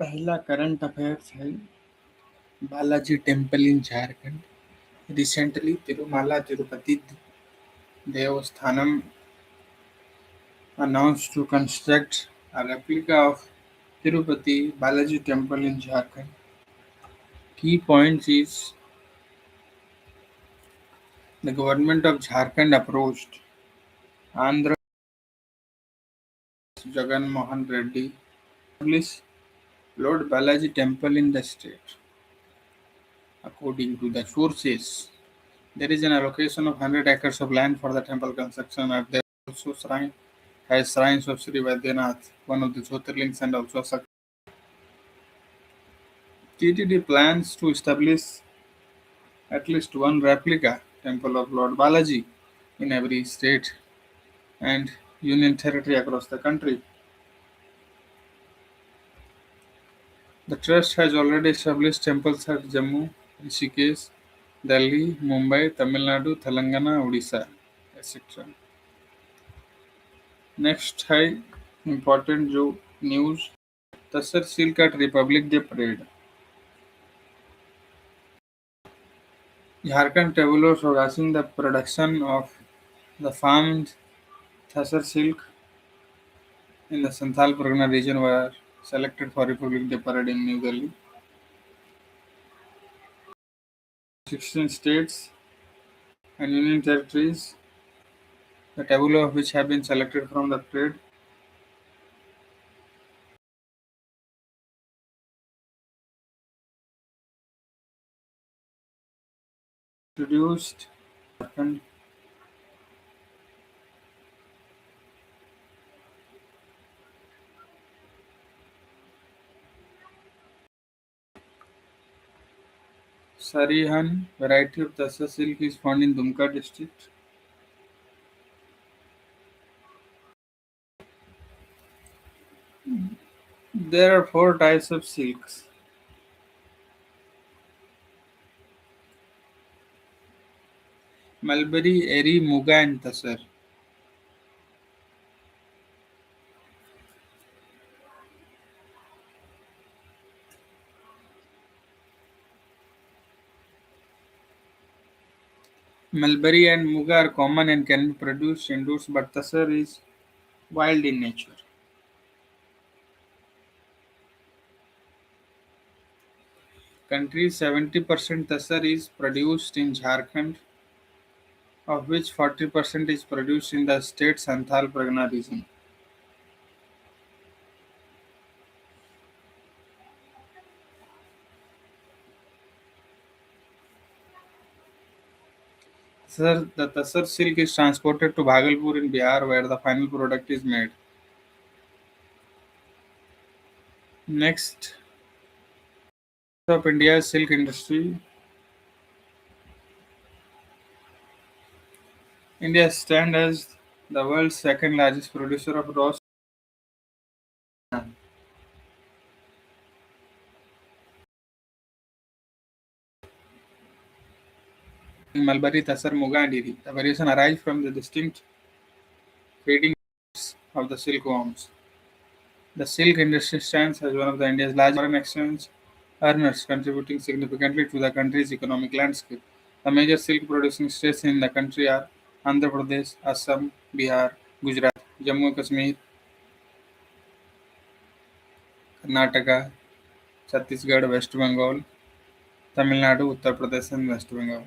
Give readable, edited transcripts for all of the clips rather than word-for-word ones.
पहला current affairs है Balaji temple in Jharkhand. Recently, Tirumala Tirupati Devasthanam announced to construct a replica of Tirupati Balaji Temple in Jharkhand. Key points is the government of Jharkhand approached Andhra Jagan Mohan Reddy to establish Lord Balaji Temple in the state. According to the sources, there is an allocation of 100 acres of land for the temple construction, and there also has shrines of Sri Vaidyanath, one of the Jyotirlings, and also TTD plans to establish at least one replica temple of Lord Balaji in every state and union territory across the country. The trust has already established temples at Jammu, Rishikesh, Delhi, Mumbai, Tamil Nadu, Telangana, Odisha, etc. Next है important जो news Tasar silk at Republic Day Parade. Jharkhand tableaux showcasing the production of the farmed Thasar silk in the Santhal Pargana region were selected for Republic Day Parade in New Delhi. 16 states and union territories, the tableau of which have been selected from the parade, introduced Jharkhand. Sarihan variety of Tassa silk is found in Dumka district. There are four types of silks: Mulberry, Eri, Muga, and Tassar. Mulberry and Muga are common and can be produced indoors, but Tassar is wild in nature. Country's 70% Tassar is produced in Jharkhand, of which 40% is produced in the state Santhal Pargana region. The Tassar silk is transported to Bhagalpur in Bihar, where the final product is made. Next, of India's silk industry. India stands as the world's second largest producer of raw silk. Mulberry, Tassar, Muga, and Eri. The variation arises from the distinct feeding of the silkworms. The silk industry stands as one of the India's largest foreign exchange earners, contributing significantly to the country's economic landscape. The major silk producing states in the country are Andhra Pradesh, Assam, Bihar, Gujarat, Jammu and Kashmir, Karnataka, Chhattisgarh, West Bengal, Tamil Nadu, Uttar Pradesh, and West Bengal.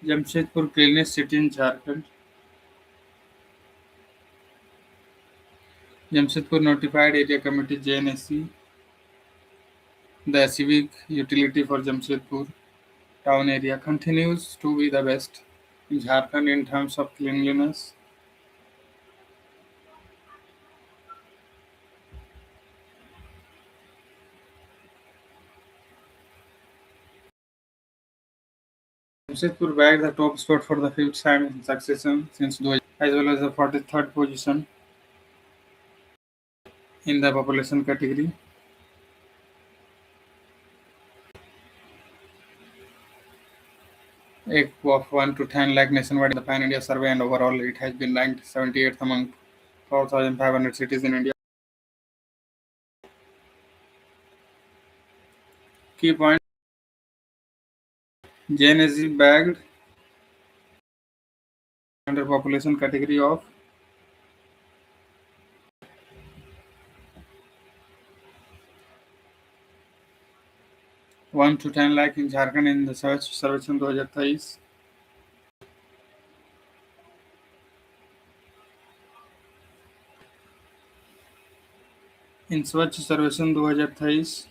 Jamshedpur cleanest city in Jharkhand. Jamshedpur notified area committee JNSC. The civic utility for Jamshedpur town area continues to be the best in Jharkhand in terms of cleanliness. Jamshedpur bagged the top spot for the fifth time in succession since 2000, as well as the 43rd position in the population category. A of 1 to 10 lakh nationwide in the Pan India survey, and overall it has been ranked 78th among 4,500 cities in India. Key point: JNSG bagged under population category of 1 to 10 lakh in Jharkhand in the Swachh Sarvechan 2023. In Swachh Sarvechan 2023,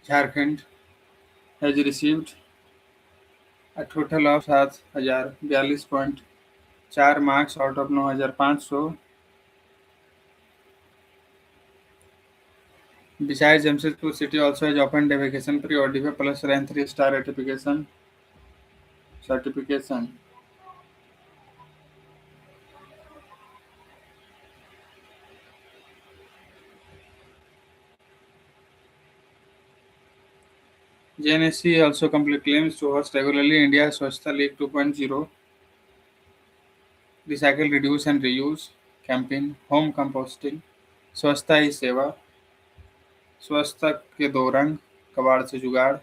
Jharkhand has received a total of 7,042.4 marks out of 9,500. Besides, Jamshedpur city also has opened a vacation pre-ODF plus rank 3-star certification. JNSC also complete claims to host regularly India's Swachhta League 2.0 recycle, reduce and reuse campaign, home composting, स्वच्छता ही सेवा, स्वच्छता के दो रंग, कबाड़ से जुगाड़,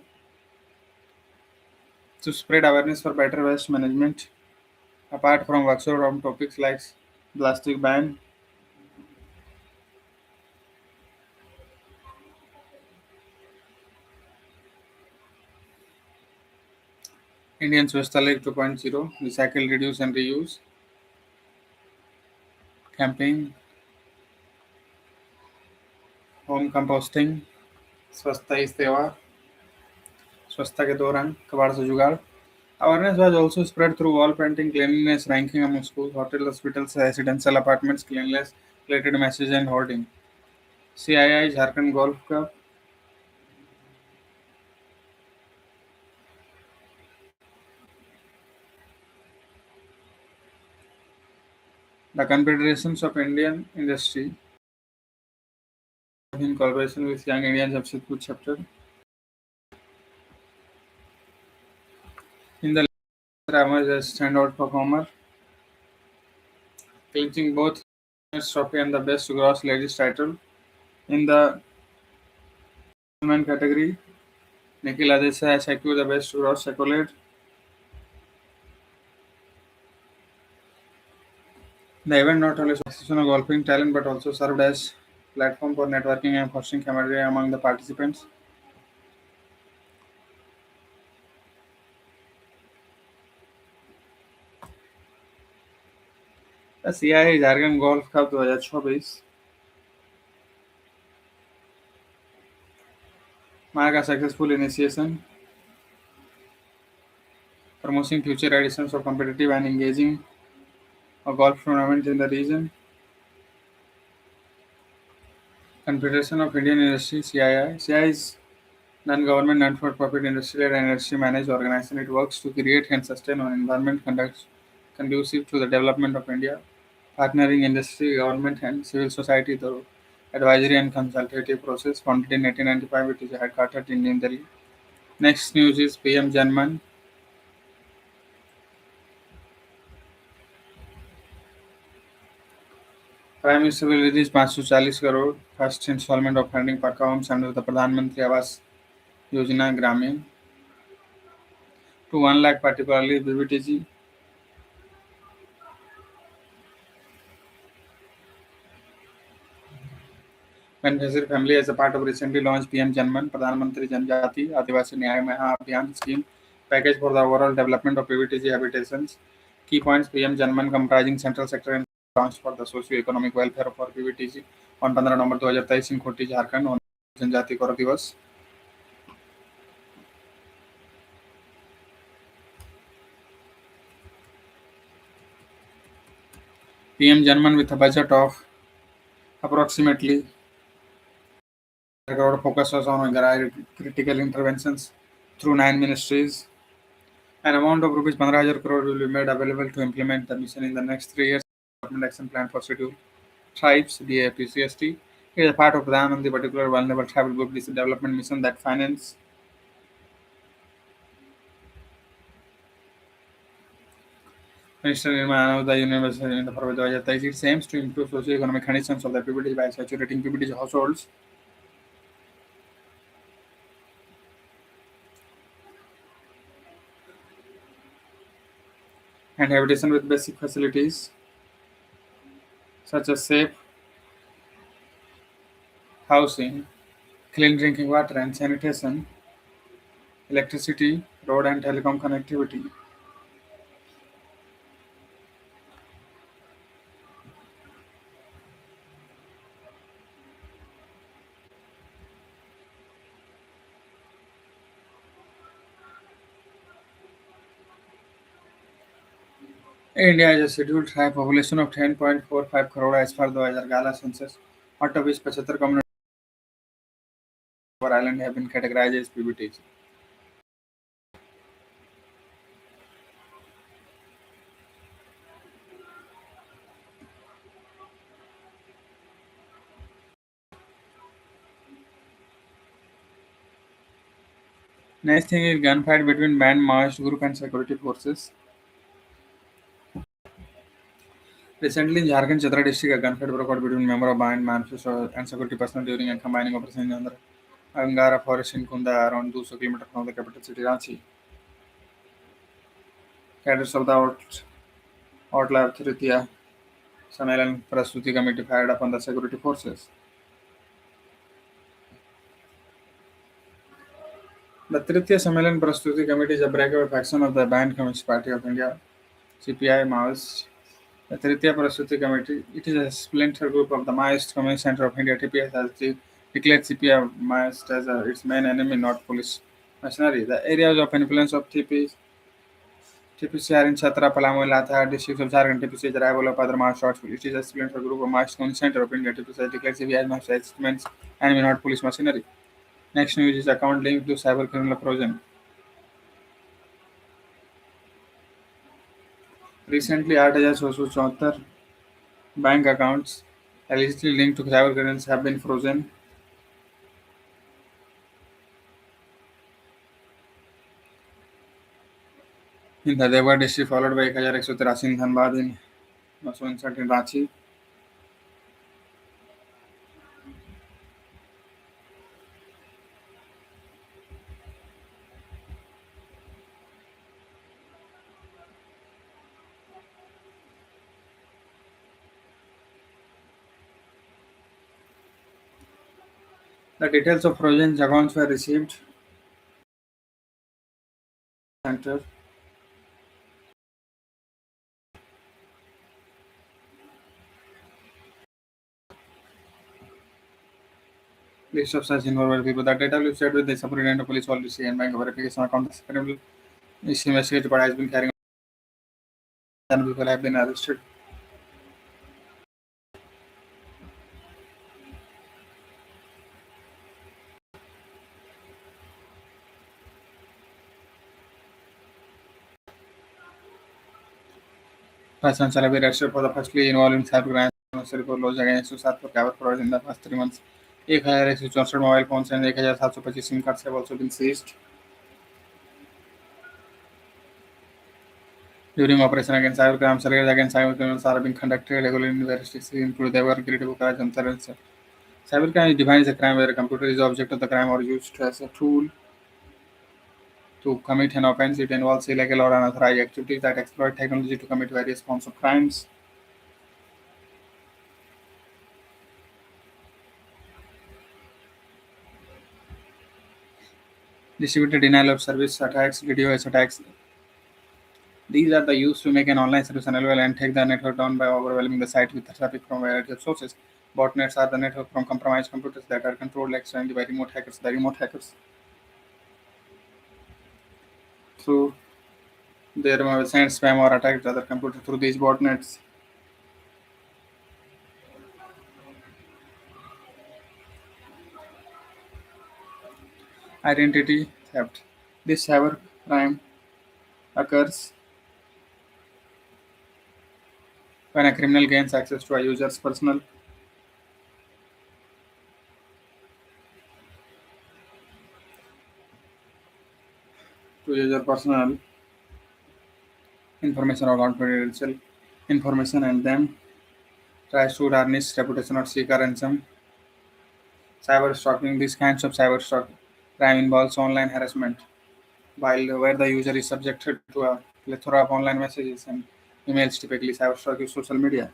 to spread awareness for better waste management. Apart from workshops on topics like plastic ban, Indian Swachhta League 2.0 recycle, reduce and reuse campaign, home composting, स्वच्छता ही सेवा, स्वच्छता के दो रंग, कबाड़ से जुगाड़. Awareness was also spread through wall painting, cleanliness ranking among schools, hotels, hospitals, residential apartments, cleanliness related messages and hoarding. CII Jharkhand Golf Cup. The Confederations of Indian Industry in collaboration with Young Indian Jpsc chapter. In the emerged as standout performer, clinching both trophy and the best gross ladies title. In the men category, Nikhil Adesha has secured the best gross accolade. The event not only showcased golfing talent but also served as platform for networking and fostering camaraderie among the participants. The CII Jharkhand Golf Cup 2024 mark a successful initiation, promoting future editions of competitive and engaging golf tournaments in the region. Confederation of Indian Industry (CII). CII is non-government, non-for-profit, industry-led and industry-managed organization. It works to create and sustain an environment conducive to the development of India, partnering industry, government, and civil society through advisory and consultative process. Founded in 1895, it is headquartered in New Delhi. Next news is PM Janman. Prime Minister will release 540 crore first installment of funding Pakka homes under the Pradhan Mantri Awas Yojana Gramin to 1 lakh, particularly BBTG. Beneficiary family as a part of recently launched PM Janman Pradhan Mantri Janjati Adivasi Nyay Abhiyan scheme package for the overall development of PVTG habitations. Key points: PM Janman comprising central sector and launched for the socio-economic welfare of our PVTG on 15 November 2023 in Khoti, Jharkhand on Janjati Gaurav Divas. PM Janman with a budget of approximately crore focuses on critical interventions through 9 ministries. An amount of rupees 15,000 crore will be made available to implement the mission in the next 3 years. Government Action Plan for Scheduled Tribes (DAPCST). It is a part of Pradhan Mantri Particular Vulnerable Tribal Group Development Mission that finance Minister Nirmala the University in the Parvat 2023. It aims to improve socio-economic conditions of the PPTs by saturating PPTs households and habitation with basic facilities such as safe housing, clean drinking water and sanitation, electricity, road and telecom connectivity. India has a scheduled tribe population of 10.45 crore as per the Gala census, out of which 75 communities of our island have been categorized as PBTs. Next thing is gunfight between band Maoist group and security forces. Recently in Jharkhand Chatra district, a gunfight broke out between member of band manifesto and security personnel during a combining operation in the Angara forest in Kunda around 200 kilometers from the capital city Ranchi. Cadres of the Outlier Tritiya Sammelan Prastuti Committee fired upon the security forces. The Tritiya Sammelan Prastuti Committee is a breakaway faction of the banned Communist Party of India (CPI) Maoist. The Tritiya Prastuti Committee, it is a splinter group of the Maoist Communist Center of India (TPS) has declared CPI Maoist as its main enemy, not police machinery. The areas of influence of TPC are in Chhatra, Palamu, Latha districts of Jharkhand. TPC is a rival of other Maoist outfits. It is a splinter group of Maoist Communist Center of India (TPC) has declared CPI Maoist as its main enemy, not police machinery. Next news is account linked to cyber criminal provision. Recently, 8,674 bank accounts allegedly linked to cyber criminals have been frozen in the Dewa district, followed by 1,183 in Dhanbad in also insert in Ranchi. The details of frozen accounts were received center. List of such involved people. The data will be shared with the Superintendent of Police Policy and Bank Verification account. The criminal is investigated but has been carrying on. People have been arrested. Persons shall be arrested for the firstly involved in cyber crimes. Necessary for laws against Susat for cover fraud in the past 3 months. 1,164 mobile phones and 1,725 SIM cards have also been seized. During Operation Against Cybercrime, surveillance against cybercriminals are being conducted regularly in various districts, including Devar, Giridih, Bukhara, Jamshedpur, and cybercrime is defined as a crime where a computer is the object of the crime or used as a tool to commit an offense. It involves illegal or unauthorized activities that exploit technology to commit various forms of crimes. Distributed denial of service attacks, DDoS attacks. These are the used to make an online service unavailable and take the network down by overwhelming the site with traffic from a variety of sources. Botnets are the network from compromised computers that are controlled externally by remote hackers. The remote hackers, through their send spam or attack other computers through these botnets. Identity theft. This cyber crime occurs when a criminal gains access to a user's personal information or confidential information and then tries to tarnish reputation or seek a ransom. Cyber stalking. These kinds of cyber stalking crime involves online harassment, while where the user is subjected to a plethora of online messages and emails. Typically, cyber stalk is social media.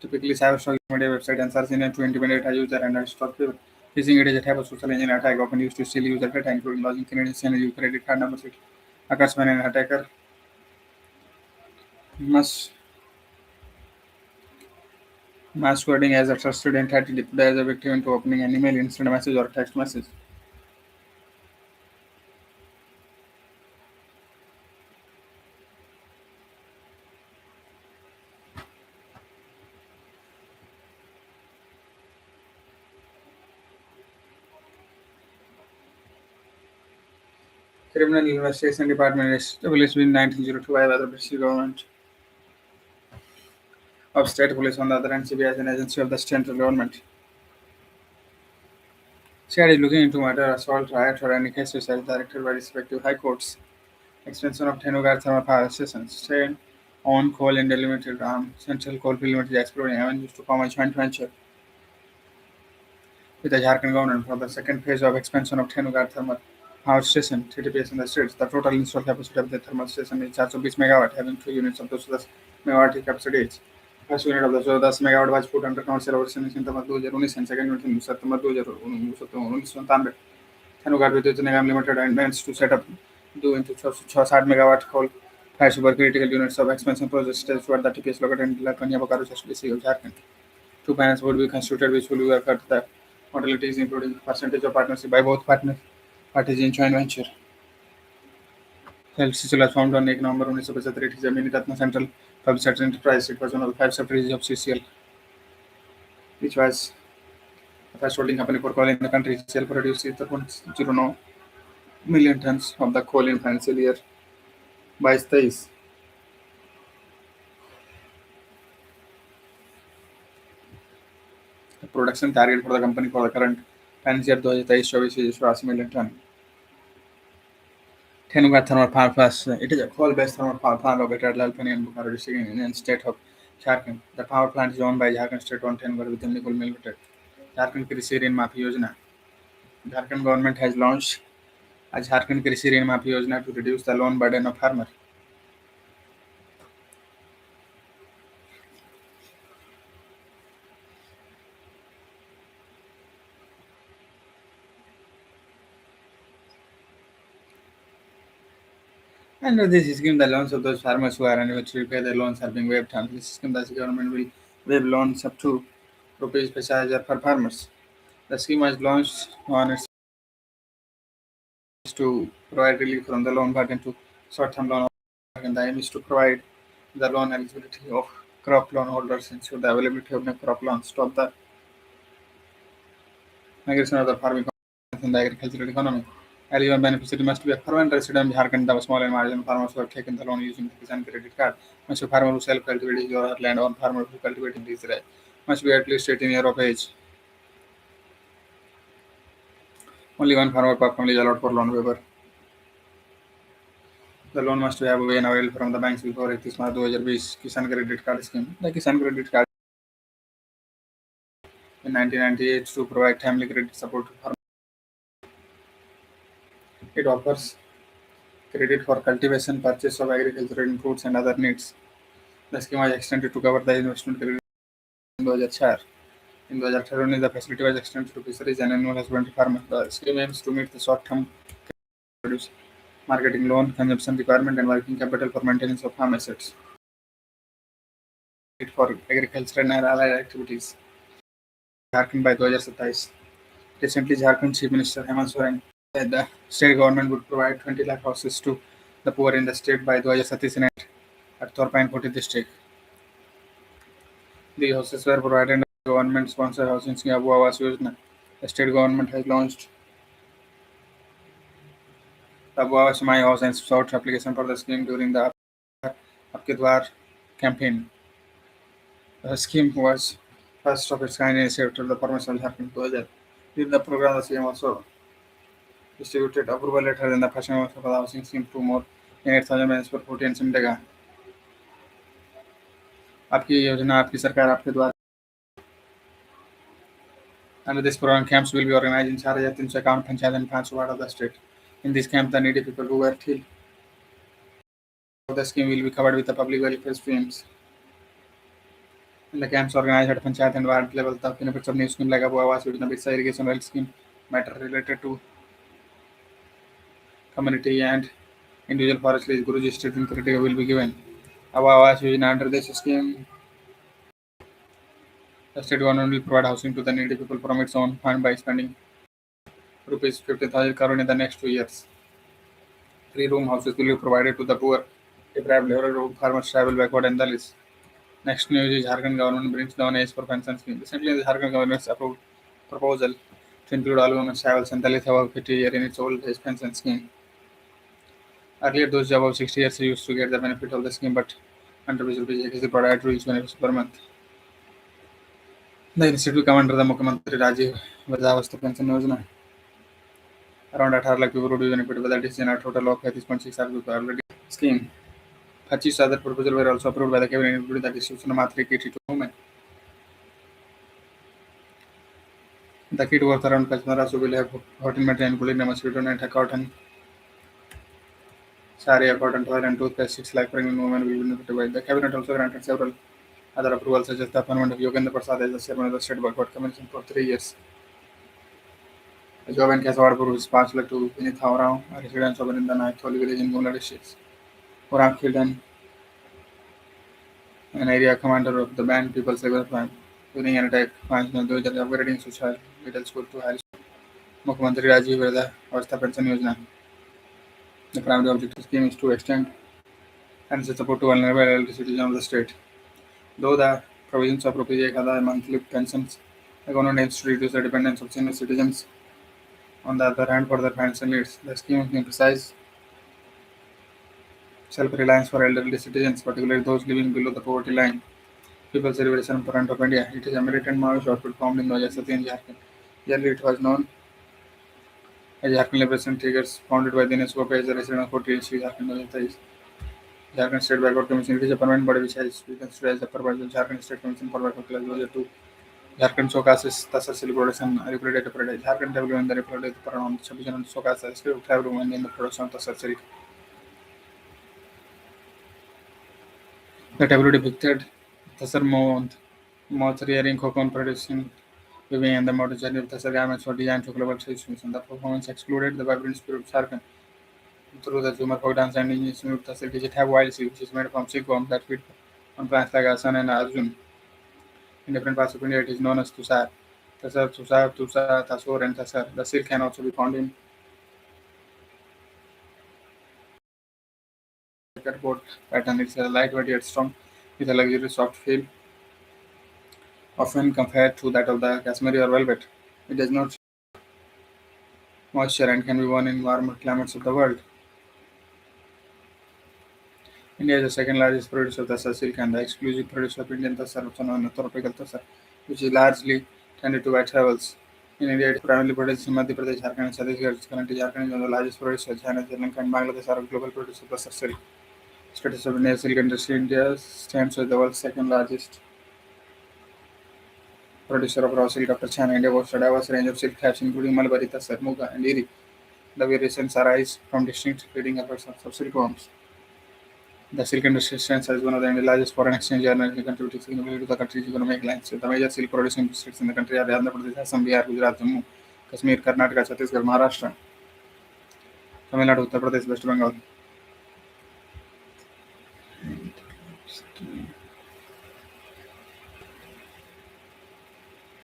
Typically, cyber stalk is media website and search engine to intimidate a user and stalk people. Phishing it is a type of social engineering attack often used to steal user data, including login credentials and credit card numbers. It occurs when an attacker must masquerading as a trusted entity deputize a victim into opening an email, instant message, or text message. Criminal Investigation Department established in 1902 by the British government of state police on the other hand CBI is an agency of the central government. CID is looking into murder, assault, riot, or any cases as directed by respective high courts. Extension of Tenugar thermal power stations. State on coal and delimited Central Coalfield Limited is exploring avenues to form a joint venture with the Jharkhand government for the second phase of expansion of Tenugar thermal power station (TTPS) in the states. The total installed capacity of the thermal station is 420 megawatt, having two units of 210 megawatt capacity each. First unit of the 210 megawatt was put under commercial operation in September 2019 and second unit in September 2019. Tenugar Vidyut Nigam Limited intends to set up two into 60 megawatt coal fired supercritical units of expansion project stage where the TPS located in Lakania Bokaro Jpsc of Jharkhand. Two panels would be constituted which will work at the modalities including percentage of partnership by both parties in joint venture. LCC was formed on 1 November 1975. It is a mini Ratna Central Public Sector Enterprise. It was one of the five subsidiaries of CCL, which was the first holding company for coal in the country. CCL produced 0.09 million tons of the coal in financial year 22-23. The production target for the company for the current financial year 2023-24 is 80 million ton. Tenuga Thermal Power Plant. It is a coal-based thermal power plant located at Lalpani and Bokaro district in Indian state of Jharkhand. The power plant is owned by Jharkhand State-owned Tenuga Vidyut Nigam Limited. Jharkhand Krishi Rin Maafi Yojana. Jharkhand government has launched a Jharkhand Krishi Rin Maafi Yojana to reduce the loan burden of farmers. Under this scheme, the loans of those farmers who are unable to repay their loans are being waived. Under this scheme, the government will waive loans up to rupees 50,000 per farmers. The scheme was launched on its to provide relief from the loan burden to short-term loan holders, and the aim is to provide the loan eligibility of crop loan holders, ensure the availability of new crop loans, stop the migration of the farming in the agricultural economy. Eligible beneficiary must be a permanent resident of Jharkhand. The small and marginal farmers who have taken the loan using the Kisan credit card must be a farmer who self-cultivates his or her land or farmer who cultivates his rice must be at least 18 years of age. Only one farmer per family is allowed for loan waiver. The loan must have been available from the banks before 31 March 2020 Kisan Credit Card Scheme. The Kisan Credit Card in 1998 to provide timely credit support to farmers. It offers credit for cultivation, purchase of agricultural inputs, and other needs. The scheme was extended to cover the investment credit in 2004. In 2018, the facility was extended to fisheries and animal husbandry farmers. The scheme aims to meet the short-term produce, marketing loan, consumption requirement, and working capital for maintenance of farm assets. For agriculture and allied activities. Jharkhand by 2027. Recently, Jharkhand Chief Minister Hemant Soren said the state government would provide 20 lakh houses to the poor in the state by 2037 at Torpa and Koti district. The houses were provided Government-sponsored housing scheme Abu Awas Yojana. The state government has launched the Abu Awas My House and sought application for the scheme during the Aapke Dwar campaign. The scheme was first of its kind initiative after the permission happened to Jharkhand. During the program, the CM also distributed approval letters in the first month for the housing scheme to more than 8,000 million per 40 and Simdega. आपकी योजना आपकी सरकार आपके द्वार. Under this program, camps will be organized in 4,351 panchayat and 5 ward of the state. In this camp, the needy people who were till of the scheme will be covered with the public welfare streams. In the camps organized at panchayat and ward level, the benefits of new scheme like Abu Awas Yojana, Bitsa irrigation well scheme, matter related to community and individual forestry, Guruji State and criteria will be given. Abu Awas Yojana under this scheme, the state government will provide housing to the needy people from its own fund by spending rupees 50,000 crore in the next 2 years. 3-room houses will be provided to the poor, deprived, laborer, farmers, tribal, backward, and Dalits. Next news is Jharkhand government brings down age for pension scheme. Recently, the Jharkhand government approved proposal to include all women, tribals, and Dalits above 50 years in its old age pension scheme. Earlier, those above 60 years used to get the benefit of the scheme, but under which rupees 80 provided to each benefit per month. The initiative will come under the Mukhyamantri Rajiv Vridhavastha Pension Yojana. Around 18 lakh people would be benefited by the decision. A total of 36.6 lakh people already scheme. 25 other proposals were also approved by the cabinet, including the distribution of monthly kit to women. The kit worth around 1500 will have 14 material including the mosquito net, a cotton saree, a cotton towel, and toothpaste. 6 lakh pregnant women will be benefited by. The cabinet also granted several other approvals, such as the appointment of Yogendra Prasad as the chairman of the State Boycott Commission for 3 years. The job and cash award for 5 lakh to Vinith Haurao, a resident of in the Naik Tholi village in Gumla district. Orang killed an area commander of the band People's Liberation Front during an attack. 5 November, upgrading Social Middle School to high school. Mukhyamantri Rajiv Vridhavastha Pension Yojana. The primary objective of the scheme is to extend and support to vulnerable elderly citizens of the state. Though the provisions of rupees 1,000 monthly pensions, the government aims to reduce the dependence of senior citizens. On the other hand, for their financial needs, the scheme emphasizes self-reliance for elderly citizens, particularly those living below the poverty line. People's Liberation Front of India. It is a militant Maoist outfit formed in 2007 in Jharkhand. Earlier, it was known as Jharkhand Liberation Tigers, founded by Dinesh Gopal as a resident of 48 Jharkhand 2023. Jharkhand State Backward Commission. It is a permanent body which has been considered as the purpose of Jharkhand State Commission for Backward Class 2002. Jharkhand showcases Tasar Silk production, replicated product. Jharkhand table in the replicated on 26 January showcases script have women in the production of Tasar Silk. The table depicted Tasar moths rearing cocoon producing weaving and the modern journey of Tasar garments were designed for global situations. The performance excluded the vibrant spirit of Jharkhand. Through the Zumar folk dance and indigenous music, Tasar digit have wild silk, which is made from silkworms that feed on plants like Asan and Arjun. In different parts of India, it is known as Tusar. Tusa, Tasor, and Tasar. The silk can also be found in checkerboard pattern. It's a lightweight yet strong, with a luxurious soft feel, often compared to that of the Kashmiri or velvet. It does not moisture and can be worn in warmer climates of the world. India is the second largest producer of Tasar silk and the exclusive producer of Indian Tasar, also known as tropical Tasar, which is largely tended to by travels. In India, it is primarily produced in Madhya Pradesh, Jharkhand, and Chhattisgarh. Currently, Jharkhand is one of the largest producers. China, Sri Lanka, and Bangladesh are global producers of Tasar silk. Status of India's silk industry. India stands as the world's second largest producer of raw silk after China. India boasts a diverse range of silk types, including Mulberry, Tasar, Muga, and Eri. The variations arise from distinct breeding efforts of silkworms. The silk industry stands as one of the India's largest foreign exchange earners, contributing significantly to the country's economic landscape. The major silk producing districts in the country are Andhra Pradesh, Assam, Bihar, Gujarat, Jammu, Kashmir, Karnataka, Chhattisgarh, Maharashtra, Tamil Nadu, Uttar Pradesh, West Bengal.